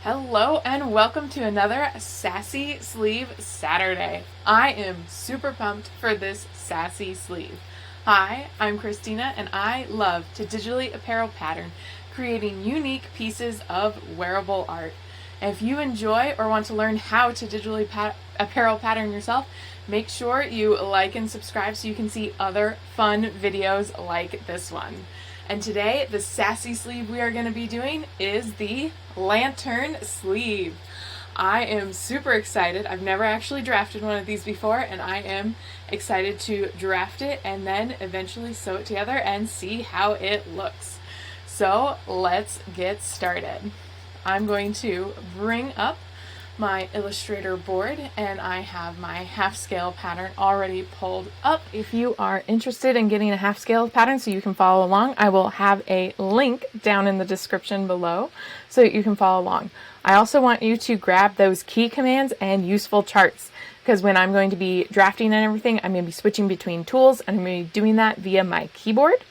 Hello and welcome to another Sassy Sleeve Saturday. I am super pumped for this sassy sleeve. Hi, I'm Christina and I love to digitally apparel pattern, creating unique pieces of wearable art. If you enjoy or want to learn how to digitally apparel pattern yourself, make sure you like and subscribe so you can see other fun videos like this one. And today, the sassy sleeve we are going to be doing is the lantern sleeve. I am super excited. I've never actually drafted one of these before, and I am excited to draft it and then eventually sew it together and see how it looks. So let's get started. I'm going to bring up my Illustrator board and I have my half scale pattern already pulled up. If you are interested in getting a half scale pattern so you can follow along, I will have a link down in the description below so that you can follow along. I also want you to grab those key commands and useful charts because when I'm going to be drafting and everything, I'm going to be switching between tools and I'm going to be doing that via my keyboard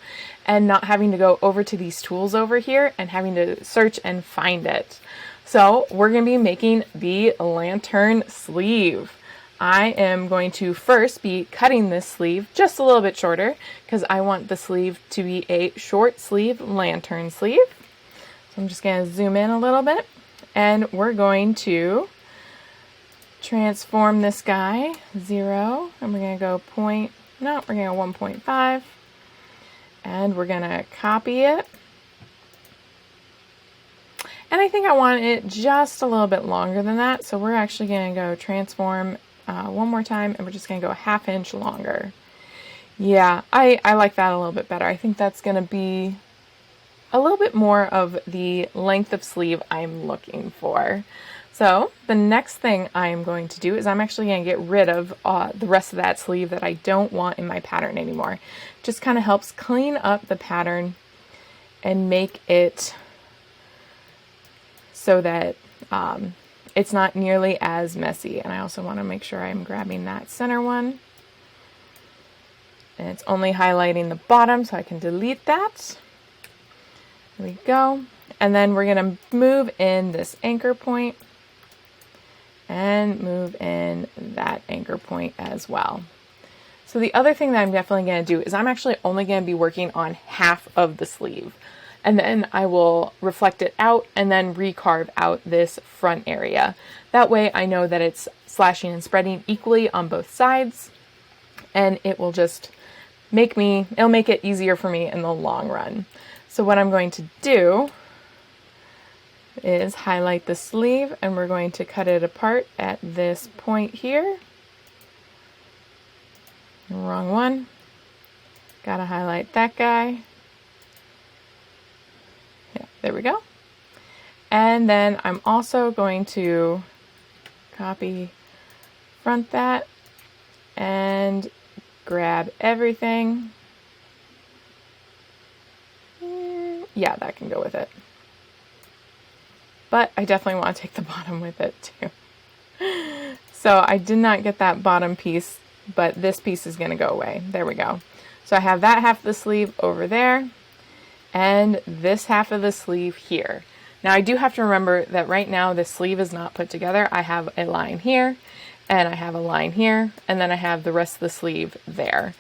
and not having to go over to these tools over here and having to search and find it. So we're going to be making the lantern sleeve. I am going to first be cutting this sleeve just a little bit shorter because I want the sleeve to be a short sleeve lantern sleeve. So I'm just going to zoom in a little bit and we're going to transform this guy 0 and we're going to go we're going to go 1.5 and we're going to copy it. And I think I want it just a little bit longer than that. So we're actually going to go transform one more time and we're just going to go a ½ inch longer. Yeah, I like that a little bit better. I think that's going to be a little bit more of the length of sleeve I'm looking for. So the next thing I'm going to do is I'm actually going to get rid of the rest of that sleeve that I don't want in my pattern anymore. Just kind of helps clean up the pattern and make it so that it's not nearly as messy. And I also want to make sure I'm grabbing that center one. And it's only highlighting the bottom, so I can delete that. There we go. And then we're going to move in this anchor point and move in that anchor point as well. So the other thing that I'm definitely going to do is I'm actually only going to be working on half of the sleeve. And then I will reflect it out and then recarve out this front area. That way I know that it's slashing and spreading equally on both sides, and it will just it'll make it easier for me in the long run. So what I'm going to do is highlight the sleeve and we're going to cut it apart at this point here. Wrong one. Gotta highlight that guy. There we go. And then I'm also going to copy front that and grab everything. Yeah, that can go with it. But I definitely want to take the bottom with it too. So I did not get that bottom piece, but this piece is going to go away. There we go. So I have that half of the sleeve over there and this half of the sleeve here. Now I do have to remember that right now the sleeve is not put together. I have a line here and I have a line here and then I have the rest of the sleeve there,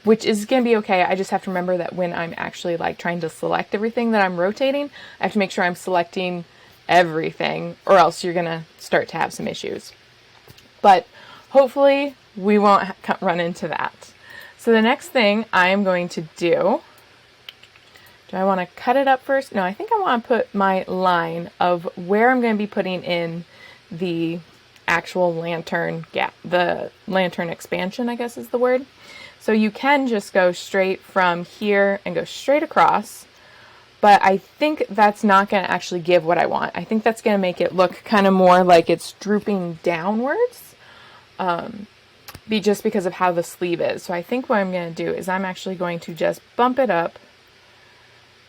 which is going to be okay. I just have to remember that when I'm actually like trying to select everything that I'm rotating, I have to make sure I'm selecting everything or else you're going to start to have some issues. But hopefully we won't run into that. So the next thing I am going to do I want to cut it up first? No, I think I want to put my line of where I'm going to be putting in the actual lantern gap, the lantern expansion, I guess is the word. So you can just go straight from here and go straight across, but I think that's not going to actually give what I want. I think that's going to make it look kind of more like it's drooping downwards, just because of how the sleeve is. So I think what I'm going to do is I'm actually going to just bump it up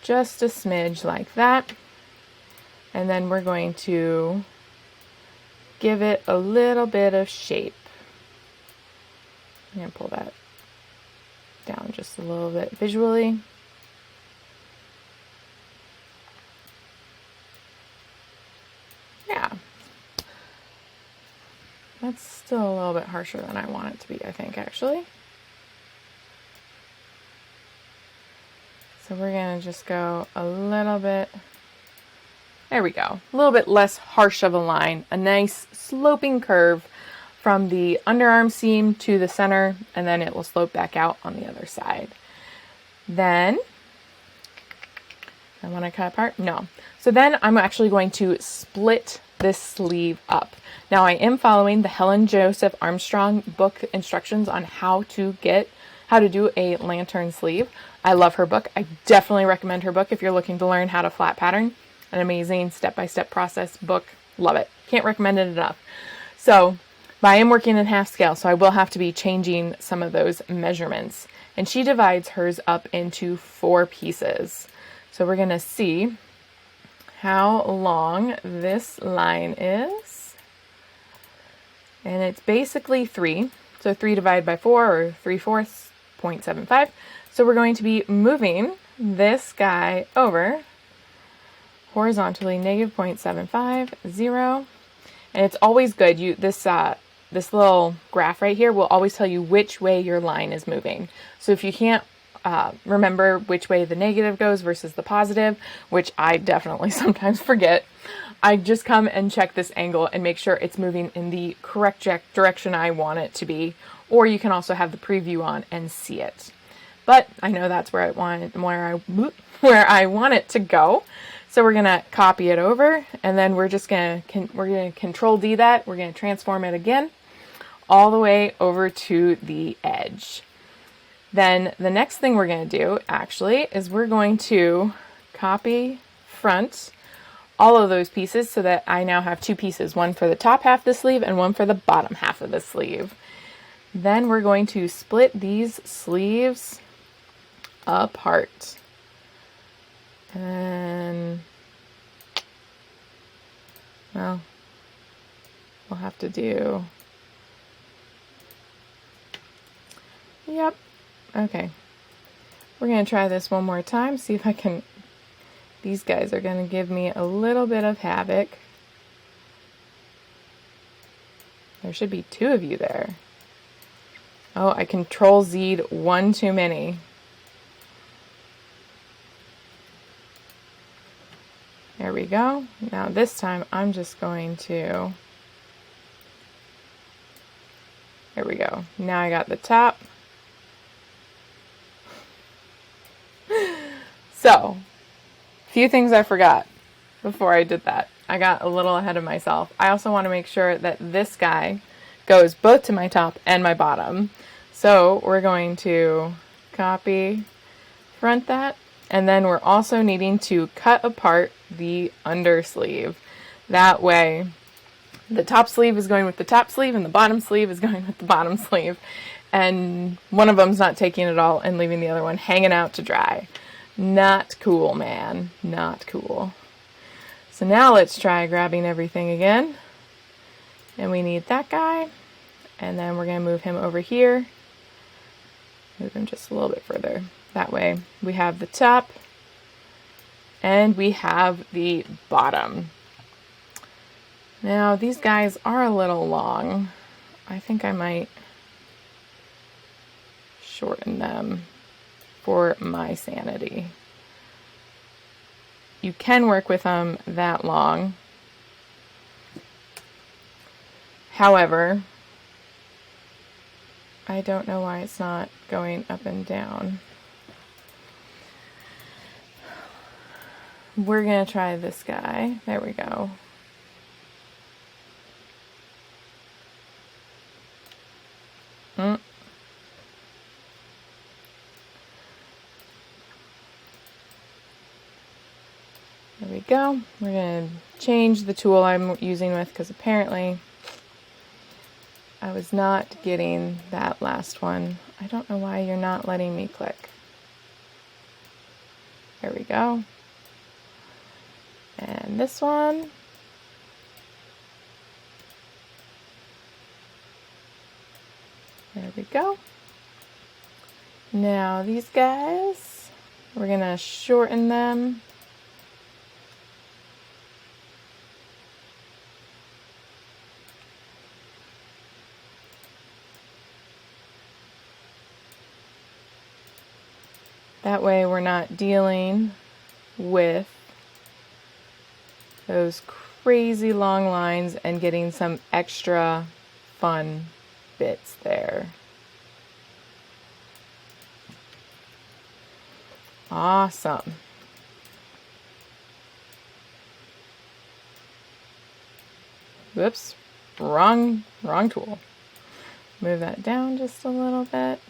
just a smidge like that, and then we're going to give it a little bit of shape. I'm going to pull that down just a little bit visually. That's still a little bit harsher than I want it to be, I think, actually. So we're going to just go a little bit, there we go, a little bit less harsh of a line, a nice sloping curve from the underarm seam to the center, and then it will slope back out on the other side. Then, I want to cut apart? No. So then I'm actually going to split this sleeve up. Now I am following the Helen Joseph-Armstrong book instructions on how to do a lantern sleeve. I love her book. I definitely recommend her book if you're looking to learn how to flat pattern. An amazing step-by-step process book. Love it. Can't recommend it enough. So, but I am working in half scale, so I will have to be changing some of those measurements. And she divides hers up into 4 pieces. So we're going to see how long this line is. And it's basically 3. So 3 divided by 4, or 3/4, 0.75. So we're going to be moving this guy over horizontally, negative 0.75, 0. And it's always good. This little graph right here will always tell you which way your line is moving. So if you can't remember which way the negative goes versus the positive, which I definitely sometimes forget, I just come and check this angle and make sure it's moving in the correct direction I want it to be. Or you can also have the preview on and see it. But I know that's where I want it to go. So we're gonna copy it over, and then we're gonna Control D that. We're gonna transform it again, all the way over to the edge. Then the next thing we're going to do actually is we're going to copy front all of those pieces so that I now have 2 pieces, one for the top half of the sleeve and one for the bottom half of the sleeve. Then we're going to split these sleeves apart. And, well, we'll have to do, yep. Okay, we're going to try this one more time, see if I can, these guys are going to give me a little bit of havoc. There should be 2 of you there. Oh, I Control Z'd one too many. There we go. Now this time I'm just going to, there we go. Now I got the top. So, a few things I forgot before I did that. I got a little ahead of myself. I also want to make sure that this guy goes both to my top and my bottom. So we're going to copy front that, and then we're also needing to cut apart the undersleeve. That way the top sleeve is going with the top sleeve and the bottom sleeve is going with the bottom sleeve. And one of them's not taking it all and leaving the other one hanging out to dry. Not cool, man. Not cool. So now let's try grabbing everything again. And we need that guy. And then we're going to move him over here. Move him just a little bit further. That way we have the top and we have the bottom. Now these guys are a little long. I think I might shorten them for my sanity. You can work with them that long. However, I don't know why it's not going up and down. We're going to try this guy. There we go. There we go. We're going to change the tool I'm using with because apparently I was not getting that last one. I don't know why you're not letting me click. There we go. And this one. There we go. Now these guys, we're going to shorten them. That way we're not dealing with those crazy long lines and getting some extra fun bits there. Awesome. Whoops, wrong tool. Move that down just a little bit.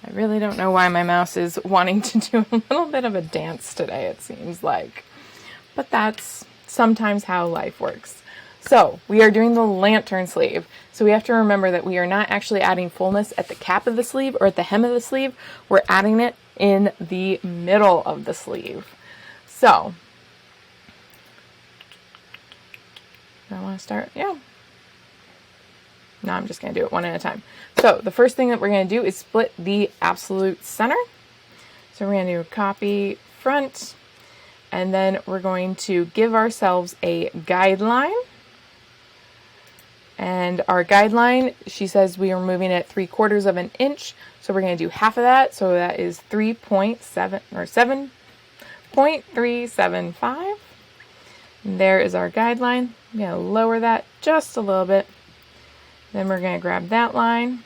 I really don't know why my mouse is wanting to do a little bit of a dance today, it seems like. But that's sometimes how life works. So we are doing the lantern sleeve. So we have to remember that we are not actually adding fullness at the cap of the sleeve or at the hem of the sleeve. We're adding it in the middle of the sleeve. So I want to start, yeah. No, I'm just going to do it one at a time. So the first thing that we're going to do is split the absolute center. So we're going to do copy front, and then we're going to give ourselves a guideline. And our guideline, she says we are moving it 3/4 of an inch. So we're going to do half of that. So that is 3.7 or 7.375. And there is our guideline. I'm going to lower that just a little bit. Then we're going to grab that line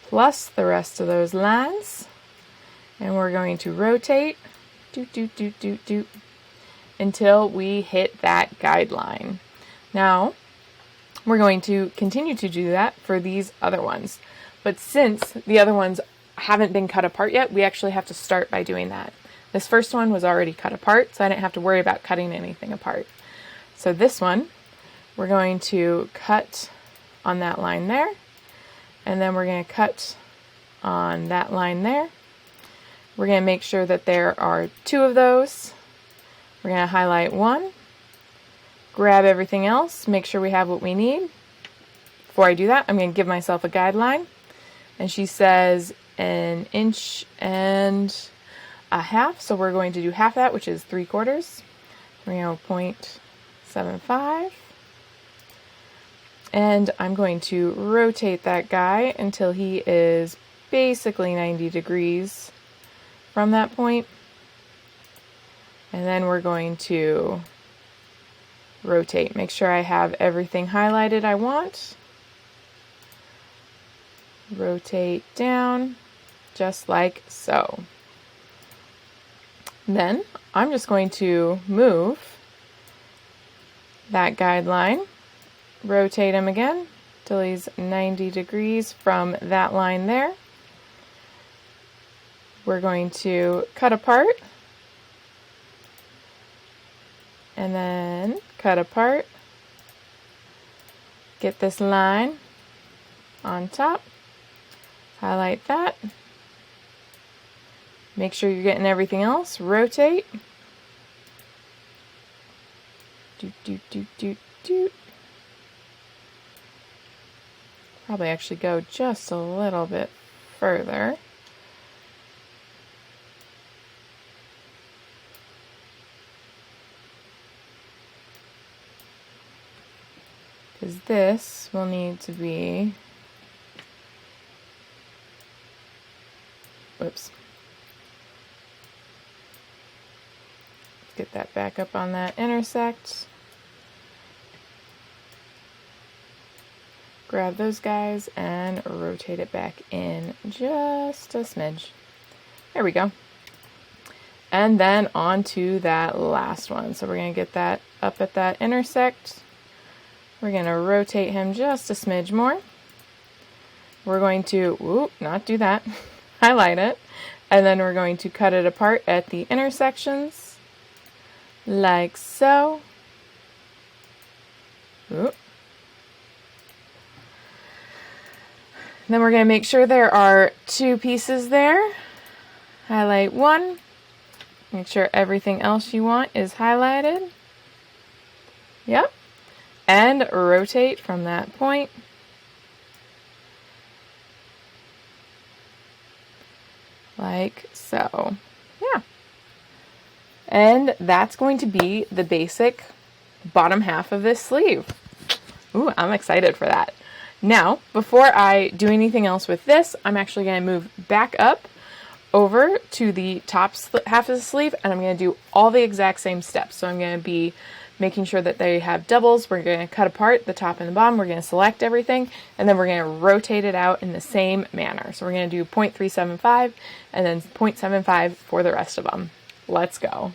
plus the rest of those lines, and we're going to rotate until we hit that guideline. Now we're going to continue to do that for these other ones, but since the other ones haven't been cut apart yet, we actually have to start by doing that. This first one was already cut apart, so I didn't have to worry about cutting anything apart. So this one, we're going to cut on that line there, and then we're going to cut on that line there. We're going to make sure that there are 2 of those. We're going to highlight one, grab everything else, make sure we have what we need. Before I do that, I'm going to give myself a guideline, and she says 1.5 inches, so we're going to do half that, which is 3/4. We're going to 0.75. And I'm going to rotate that guy until he is basically 90 degrees from that point. And then we're going to rotate. Make sure I have everything highlighted I want. Rotate down just like so. Then I'm just going to move that guideline, rotate him again till he's 90 degrees from that line there. We're going to cut apart and then cut apart. Get this line on top, highlight that. Make sure you're getting everything else. Rotate. Probably actually go just a little bit further. Because this will need to be, whoops. Get that back up on that intersect. Grab those guys and rotate it back in just a smidge. There we go. And then on to that last one. So we're going to get that up at that intersect. We're going to rotate him just a smidge more. We're going to, not do that, highlight it. And then we're going to cut it apart at the intersections. Like so. Oop. Then we're going to make sure there are 2 pieces there. Highlight one. Make sure everything else you want is highlighted. Yep. And rotate from that point. Like so. Yeah. And that's going to be the basic bottom half of this sleeve. Ooh, I'm excited for that. Now, before I do anything else with this, I'm actually going to move back up over to the top half of the sleeve, and I'm going to do all the exact same steps. So I'm going to be making sure that they have doubles. We're going to cut apart the top and the bottom. We're going to select everything, and then we're going to rotate it out in the same manner. So we're going to do 0.375 and then 0.75 for the rest of them. Let's go.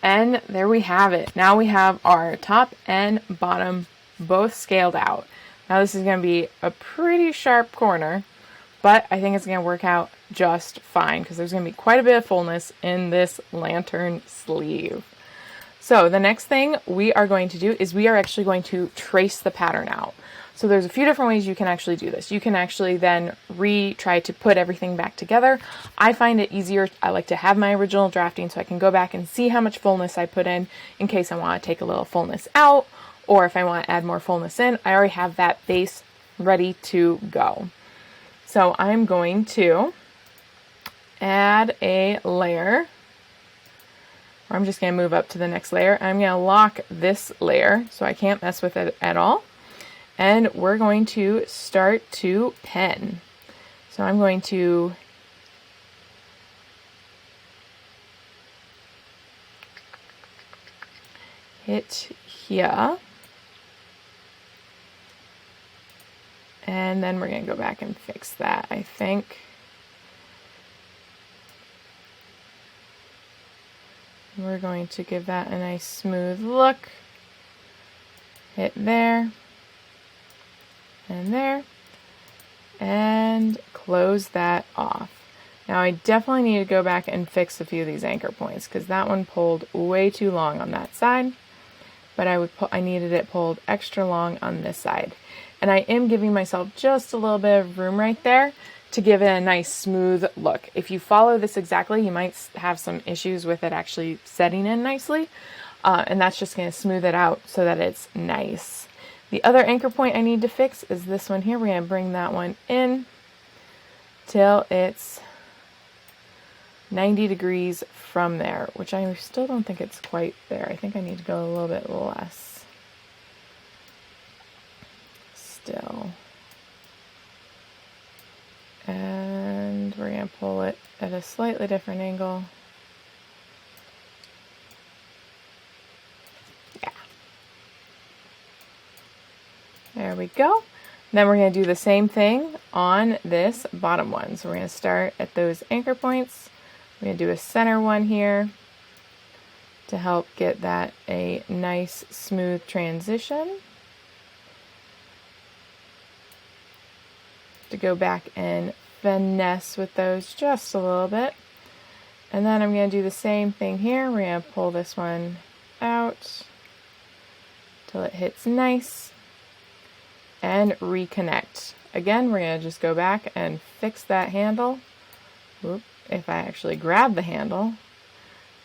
And there we have it. Now we have our top and bottom both scaled out. Now this is going to be a pretty sharp corner, but I think it's going to work out just fine because there's going to be quite a bit of fullness in this lantern sleeve. So the next thing we are going to do is we are actually going to trace the pattern out. So there's a few different ways you can actually do this. You can actually then try to put everything back together. I find it easier. I like to have my original drafting so I can go back and see how much fullness I put in case I want to take a little fullness out, or if I want to add more fullness in, I already have that base ready to go. So I'm going to add a layer. I'm just going to move up to the next layer. I'm going to lock this layer so I can't mess with it at all. And we're going to start to pen. So I'm going to hit here. And then we're going to go back and fix that, I think. We're going to give that a nice smooth look. Hit there. And there, and close that off. Now I definitely need to go back and fix a few of these anchor points because that one pulled way too long on that side, but I needed it pulled extra long on this side. And I am giving myself just a little bit of room right there to give it a nice smooth look. If you follow this exactly, you might have some issues with it actually setting in nicely, and that's just going to smooth it out so that it's nice. The other anchor point I need to fix is this one here. We're going to bring that one in till it's 90 degrees from there, which I still don't think it's quite there. I think I need to go a little bit less. Still. And we're going to pull it at a slightly different angle. There we go. Then we're going to do the same thing on this bottom one. So we're going to start at those anchor points. We're going to do a center one here to help get that a nice smooth transition. To go back and finesse with those just a little bit. And then I'm going to do the same thing here. We're going to pull this one out till it hits nice. And reconnect. Again, we're going to just go back and fix that handle. Whoop, if I actually grab the handle,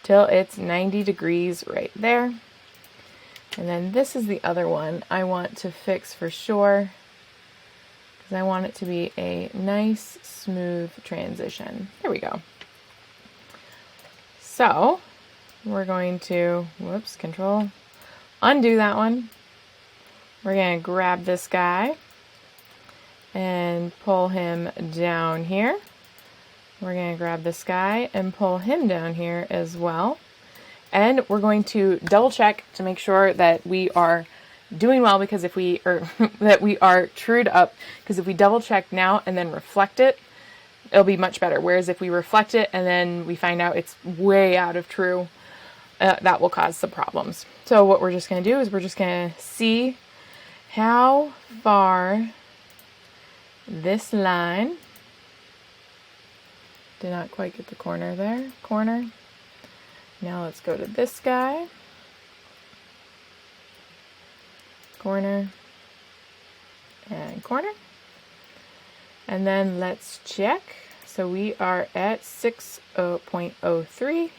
till it's 90 degrees right there. And then this is the other one I want to fix for sure, because I want it to be a nice, smooth transition. Here we go. So, we're going to, whoops, control, undo that one. We're going to grab this guy and pull him down here. We're going to grab this guy and pull him down here as well. And we're going to double check to make sure that we are doing well, because if we are that we are trued up, because if we double check now and then reflect it, it'll be much better. Whereas if we reflect it and then we find out it's way out of true, that will cause some problems. So what we're just going to do is we're just going to see how far this line, did not quite get the corner there, corner. Now let's go to this guy, corner, and corner. And then let's check. So we are at 6.03,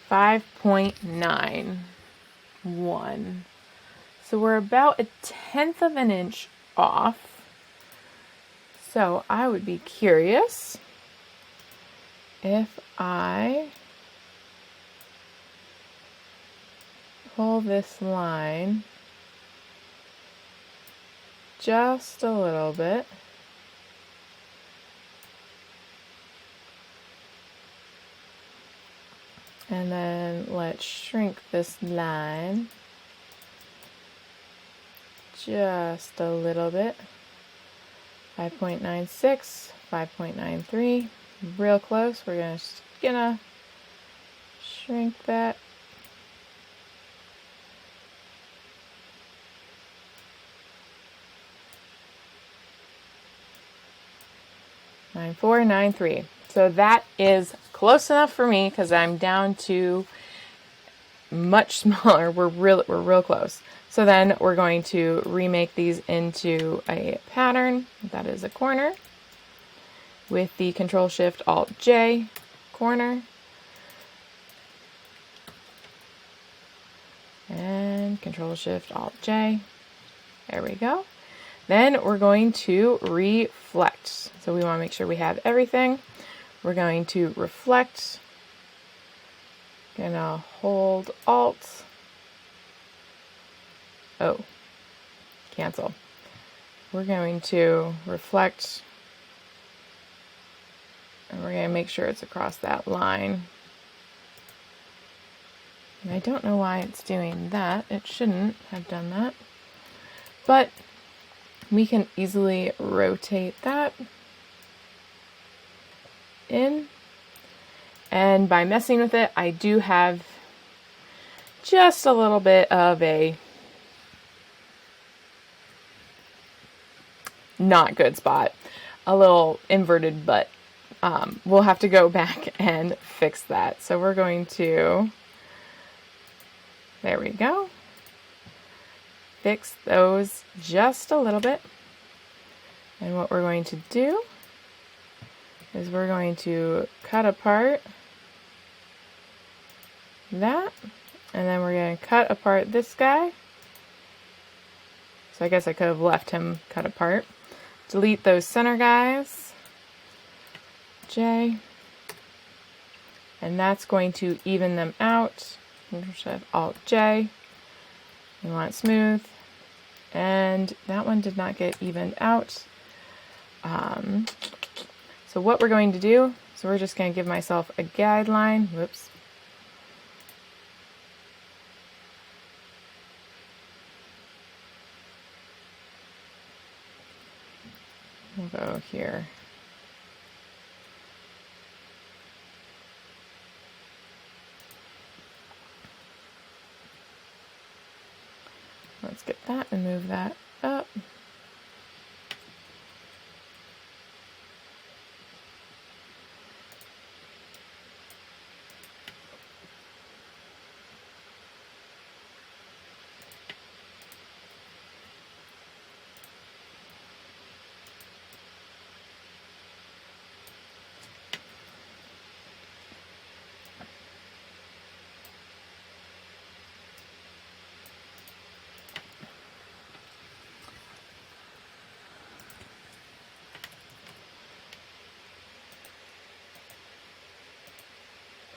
5.91. So we're about 1/10 of an inch off. So I would be curious if I pull this line just a little bit. And then let's shrink this line just a little bit. 5.96, 5.93, real close. We're gonna shrink that. Nine 493. So that is close enough for me because I'm down to much smaller. We're real close. So then we're going to remake these into a pattern. That is a corner with the Control-Shift-Alt-J corner. And Control-Shift-Alt-J. There we go. Then we're going to reflect. So we want to make sure we have everything. We're going to reflect. Gonna hold Alt. Oh, cancel. We're going to reflect. And we're going to make sure it's across that line. And I don't know why it's doing that. It shouldn't have done that. But we can easily rotate that in. And by messing with it, I do have just a little bit of a not good spot. A little inverted butt. We'll have to go back and fix that. So we're going to, there we go. Fix those just a little bit. And what we're going to do is we're going to cut apart that, and then we're going to cut apart this guy. So I guess I could have left him cut apart. Delete those center guys, J, and that's going to even them out. Control-Shift-Alt-J. We want smooth, and that one did not get evened out. So what we're going to do, so we're just going to give myself a guideline. Whoops. We'll go here. Let's get that and move that up.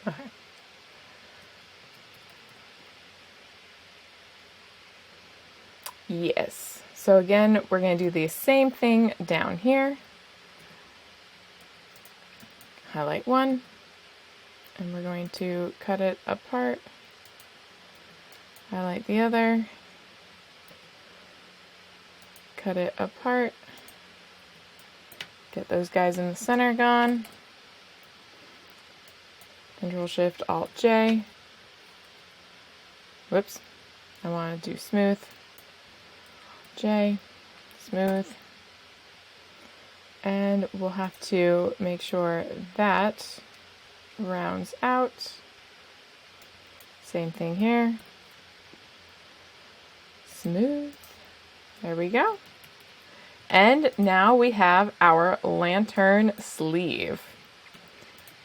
Okay. Yes. So again, we're going to do the same thing down here. Highlight one, and we're going to cut it apart. Highlight the other. Cut it apart. Get those guys in the center gone. Control-Shift-Alt-J. Whoops. I want to do smooth. J. Smooth. And we'll have to make sure that rounds out. Same thing here. Smooth. There we go. And now we have our lantern sleeve.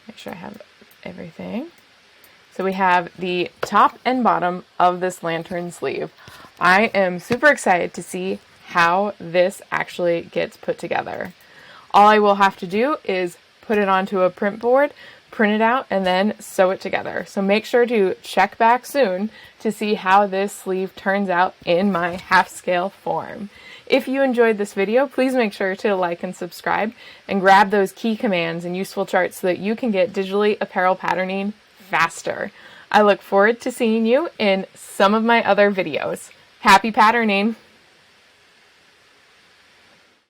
Make sure I have everything. So we have the top and bottom of this lantern sleeve. I am super excited to see how this actually gets put together. All I will have to do is put it onto a print board, print it out, and then sew it together. So make sure to check back soon to see how this sleeve turns out in my half-scale form. If you enjoyed this video, please make sure to like and subscribe and grab those key commands and useful charts so that you can get digitally apparel patterning faster. I look forward to seeing you in some of my other videos. Happy patterning!